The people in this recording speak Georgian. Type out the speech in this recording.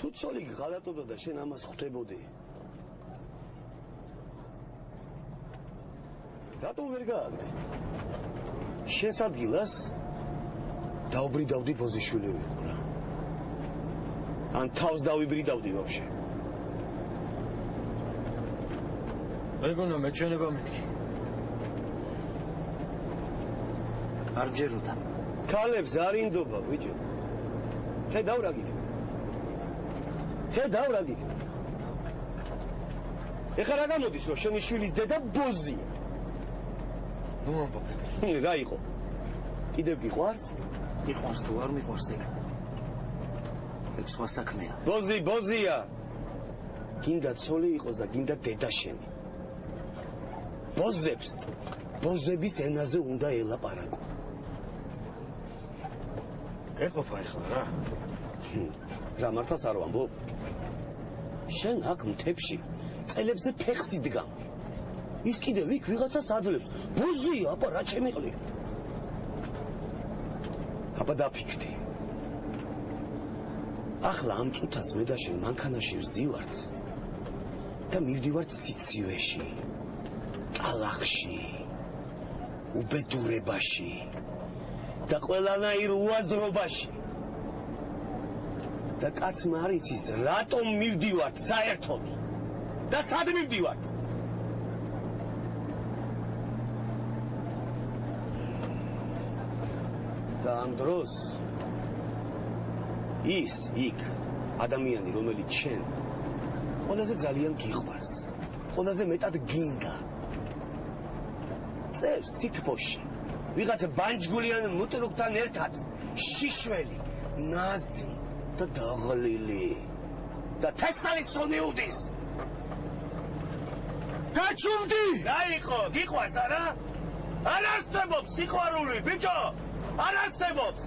თუ ცოლი ღალატობდა და შენ ამას ხვდებოდი. რატომ ვერ გააგდე? შენს ადგილას დაუბრიდავდი ბოზიშვილი ვიყო რა. ან თავს დავიბრიდავდი ვაფშე. მეგონა მე ჩვენება მეთქი. არ მჯეროდა. ქალებს არ ინდობა ბიჭო. ხედავ რა გიქნა. ხედავ რა გიქნა. ეხლა რა გამოდის რომ შენი შვილის დედა ბოზია? ნუ ამბობ. რა იყო? კიდევ გიყვარს? მიყვარს თუ არ მიყვარს ეგ. ეგ სხვა საქმეა. ბოზია. გინდა ცოლი იყოს და გინდა დედა შენი. ბოზების ენაზე უნდა ელაპარაკო. ეყოფა ეხლა რა? რა მართლაც არ ვამბობ? შენ აქ მთებში წელებზე ფეხს იდგა. ის კიდევ იქ ვიღაცას აძლევს. ბოზია, აბა რა შემიყლია? აბა დაფიქრდი. ახლა ამ წუთას მე და შენ მანქანაში ვზივართ და მივდივართ სიცივეში, ტალახში, უბედურებაში და ყველანაირ უაზრობაში. და კაცმა არ იცის რატომ მივდივართ საერთოდ და სად მივდივართ? და ამ დროს ის იქ ადამიანი რომელიც შენ ყველაზე ძალიან გიყვარს, ყველაზე მეტად გინდა წევს სითბოში ვიღაცა ბანჯგულიან მუტრუკთან ერთად შიშველი, ნაზი და დაღლილი და თესალის სუნი უდის. გაჩუმდი! რა იყო? გიყვარს არა? არ არსებობს სიყვარული, ბიჭო! არ არსებობს!